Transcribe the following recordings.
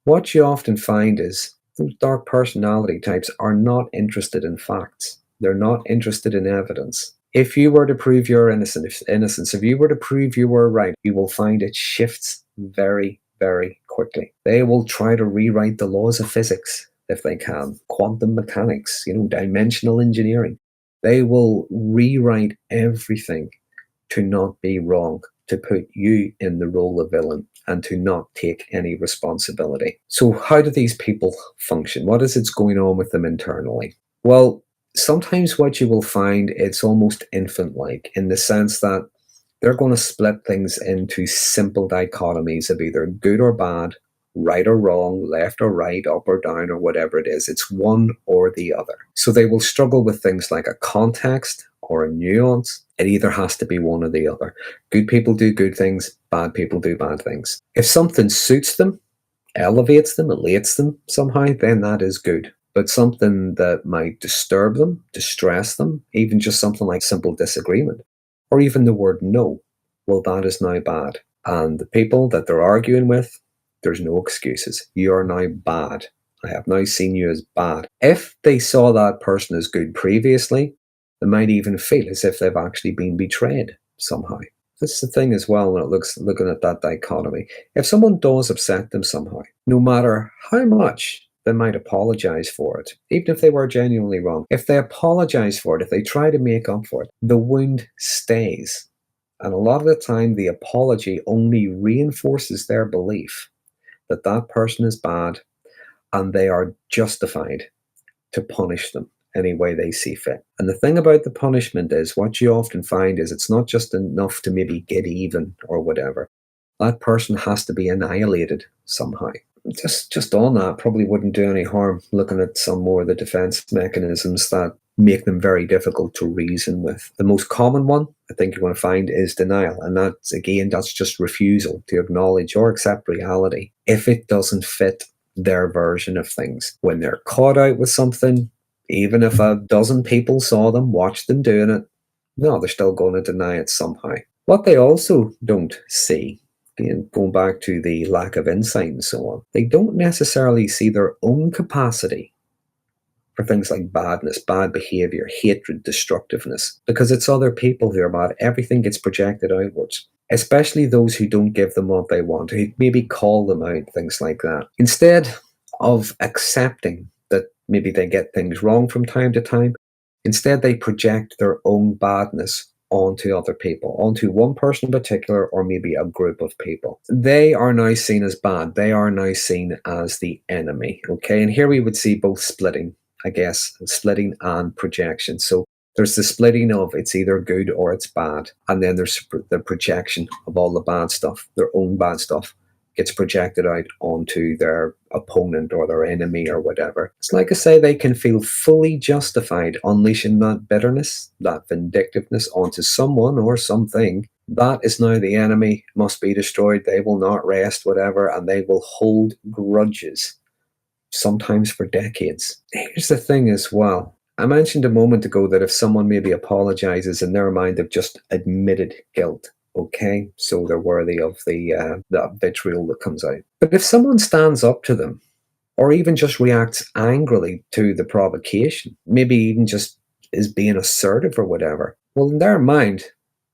What you often find is those dark personality types are not interested in facts. They're not interested in evidence. If you were to prove your innocence, if you were to prove you were right, you will find it shifts very, very quickly. They will try to rewrite the laws of physics if they can, quantum mechanics, dimensional engineering. They will rewrite everything to not be wrong, to put you in the role of villain and to not take any responsibility. So how do these people function? What is it's going on with them internally? Well, sometimes what you will find, it's almost infant-like in the sense that they're going to split things into simple dichotomies of either good or bad, right or wrong, left or right, up or down, or whatever it is. It's one or the other. So they will struggle with things like a context or a nuance. It either has to be one or the other. Good people do good things, bad people do bad things. If something suits them, elevates them, elates them somehow, then that is good. But something that might disturb them, distress them, even just something like simple disagreement, or even the word no, well, that is now bad. And the people that they're arguing with, there's no excuses. You are now bad. I have now seen you as bad. If they saw that person as good previously, they might even feel as if they've actually been betrayed somehow. That's the thing as well when it looking at that dichotomy. If someone does upset them somehow, no matter how much they might apologize for it, even if they were genuinely wrong, if they apologize for it, if they try to make up for it, the wound stays. And a lot of the time, the apology only reinforces their belief that that person is bad and they are justified to punish them any way they see fit. And the thing about the punishment is, what you often find is it's not just enough to maybe get even or whatever. That person has to be annihilated somehow. Just on that, probably wouldn't do any harm looking at some more of the defense mechanisms that make them very difficult to reason with. The most common one I think you're going to find is denial. And that's just refusal to acknowledge or accept reality if it doesn't fit their version of things. When they're caught out with something, even if a dozen people saw them, watched them doing it, no, they're still going to deny it somehow. What they also don't see, again, going back to the lack of insight and so on, they don't necessarily see their own capacity for things like badness, bad behavior, hatred, destructiveness, because it's other people who are bad. Everything gets projected outwards, especially those who don't give them what they want, who maybe call them out, things like that. Instead of accepting that maybe they get things wrong from time to time, instead they project their own badness onto other people, onto one person in particular, or maybe a group of people. They are now seen as bad. They are now seen as the enemy. Okay, and here we would see both splitting, I guess, splitting and projection. So there's the splitting of it's either good or it's bad, and then there's the projection of all the bad stuff, their own bad stuff gets projected out onto their opponent or their enemy or whatever. It's like I say, they can feel fully justified unleashing that bitterness, that vindictiveness onto someone or something. That is now the enemy, must be destroyed. They will not rest, whatever, and they will hold grudges, sometimes for decades. Here's the thing as well. I mentioned a moment ago that if someone maybe apologizes, in their mind they've just admitted guilt. Okay, so they're worthy of the vitriol that comes out. But if someone stands up to them, or even just reacts angrily to the provocation, maybe even just is being assertive or whatever, well, in their mind,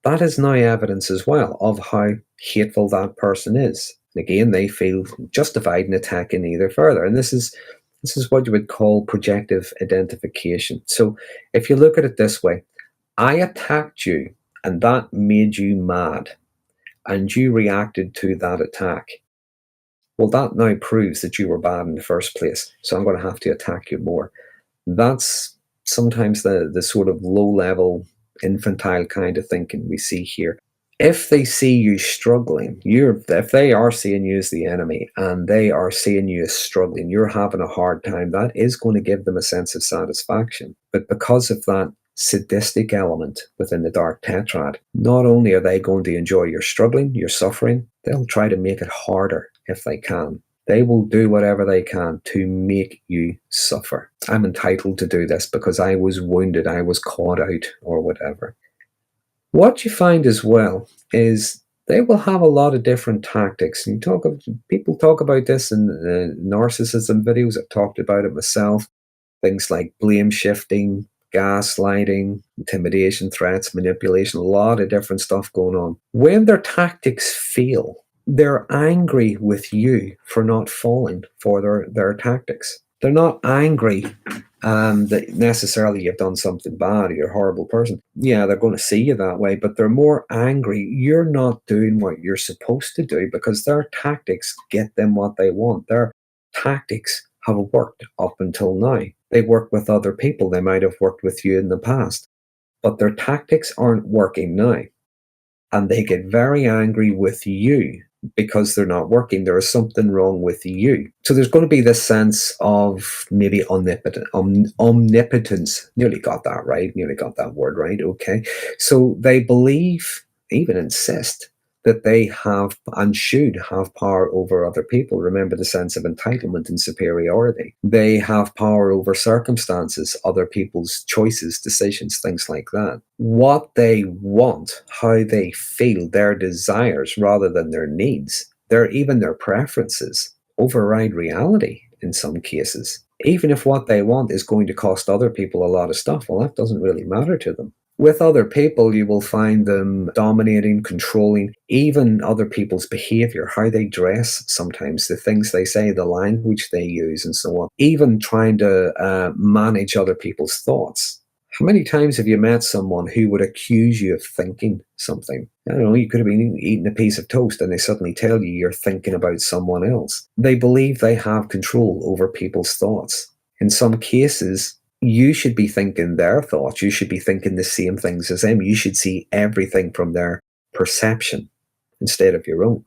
that is now evidence as well of how hateful that person is. And again, they feel justified in attacking either further. And this is what you would call projective identification. So if you look at it this way, I attacked you and that made you mad, and you reacted to that attack. Well, that now proves that you were bad in the first place, so I'm going to have to attack you more. That's sometimes the sort of low-level, infantile kind of thinking we see here. If they see you struggling, if they are seeing you as the enemy and they are seeing you as struggling, you're having a hard time, that is going to give them a sense of satisfaction. But because of that sadistic element within the dark tetrad, not only are they going to enjoy your struggling, your suffering, they'll try to make it harder if they can. They will do whatever they can to make you suffer. I'm entitled to do this because I was wounded, I was caught out, or whatever. What you find as well is They will have a lot of different tactics. And people talk about this in narcissism videos. I've talked about it myself. Things like blame shifting, gaslighting, intimidation, threats, manipulation, a lot of different stuff going on. When their tactics fail, they're angry with you for not falling for their tactics. They're not angry that necessarily you've done something bad or you're a horrible person. Yeah, they're going to see you that way, but they're more angry you're not doing what you're supposed to do because their tactics get them what they want. Their tactics have worked up until now. They work with other people. They might have worked with you in the past, but their tactics aren't working now. And they get very angry with you because they're not working. There is something wrong with you. So there's going to be this sense of maybe omnipotence. Nearly got that right. Nearly got that word right. Okay. So they believe, even insist, that they have and should have power over other people. Remember the sense of entitlement and superiority. They have power over circumstances, other people's choices, decisions, things like that. What they want, how they feel, their desires rather than their needs, even their preferences override reality in some cases. Even if what they want is going to cost other people a lot of stuff, well, that doesn't really matter to them. With other people, you will find them dominating, controlling, even other people's behavior, how they dress sometimes, the things they say, the language they use, and so on. Even trying to manage other people's thoughts. How many times have you met someone who would accuse you of thinking something? I don't know, you could have been eating a piece of toast and they suddenly tell you you're thinking about someone else. They believe they have control over people's thoughts. In some cases, you should be thinking their thoughts. You should be thinking the same things as them. You should see everything from their perception instead of your own.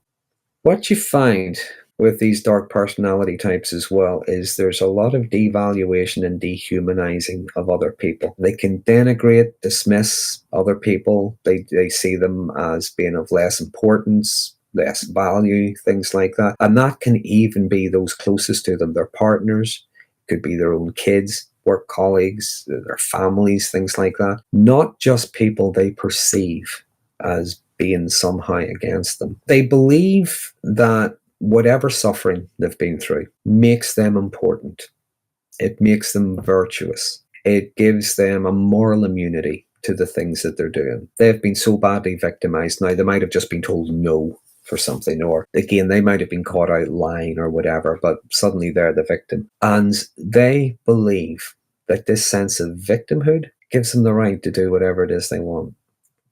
What you find with these dark personality types as well is there's a lot of devaluation and dehumanizing of other people. They can denigrate, dismiss other people. They see them as being of less importance, less value, things like that. And that can even be those closest to them, their partners, could be their own kids, work colleagues, their families, things like that. Not just people they perceive as being somehow against them. They believe that whatever suffering they've been through makes them important. It makes them virtuous. It gives them a moral immunity to the things that they're doing. They've been so badly victimized now, they might have just been told no for something, or again, they might have been caught out lying or whatever, but suddenly they're the victim. And they believe that this sense of victimhood gives them the right to do whatever it is they want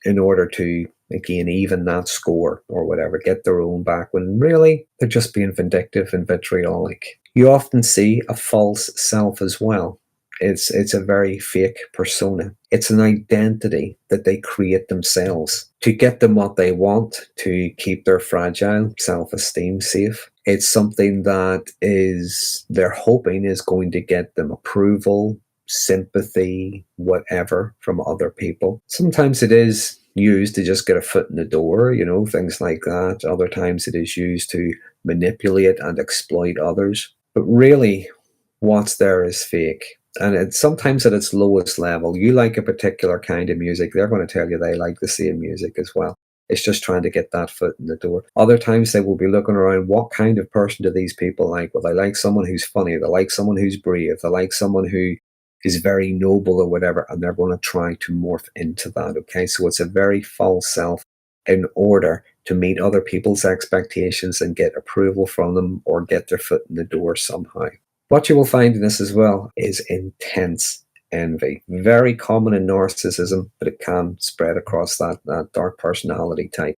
in order to, again, even that score or whatever, get their own back, when really they're just being vindictive and vitriolic. You often see a false self as well. It's a very fake persona. It's an identity that they create themselves to get them what they want, to keep their fragile self-esteem safe. It's something that is they're hoping is going to get them approval, sympathy, whatever from other people. Sometimes it is used to just get a foot in the door, things like that. Other times it is used to manipulate and exploit others. But really, what's there is fake. And it's sometimes at its lowest level. You like a particular kind of music, they're going to tell you they like the same music as well. It's just trying to get that foot in the door. Other times they will be looking around, what kind of person do these people like? Well, they like someone who's funny, they like someone who's brave, they like someone who is very noble or whatever, and they're going to try to morph into that, okay? So it's a very false self in order to meet other people's expectations and get approval from them or get their foot in the door somehow. What you will find in this as well is intense envy. Very common in narcissism, but it can spread across that dark personality type.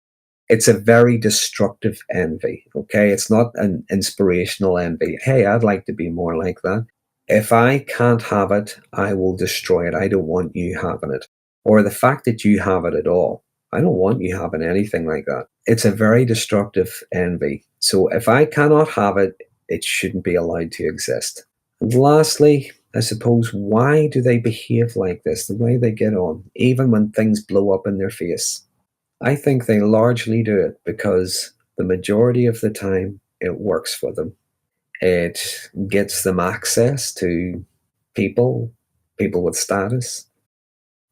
It's a very destructive envy, okay? It's not an inspirational envy. Hey, I'd like to be more like that. If I can't have it, I will destroy it. I don't want you having it. Or the fact that you have it at all. I don't want you having anything like that. It's a very destructive envy. So if I cannot have it, it shouldn't be allowed to exist. And lastly, I suppose, why do they behave like this, the way they get on, even when things blow up in their face? I think they largely do it because the majority of the time it works for them. It gets them access to people, people with status.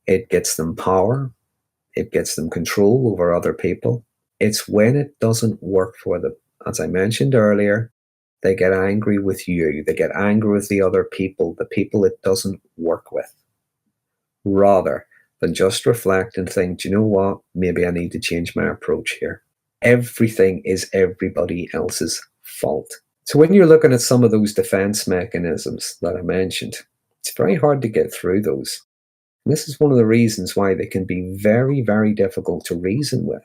It gets them power. It gets them control over other people. It's when it doesn't work for them. As I mentioned earlier, they get angry with you. They get angry with the people it doesn't work with, rather than just reflect and think, do you know what? Maybe I need to change my approach here. Everything is everybody else's fault. So when you're looking at some of those defense mechanisms that I mentioned, it's very hard to get through those. And this is one of the reasons why they can be very, very difficult to reason with.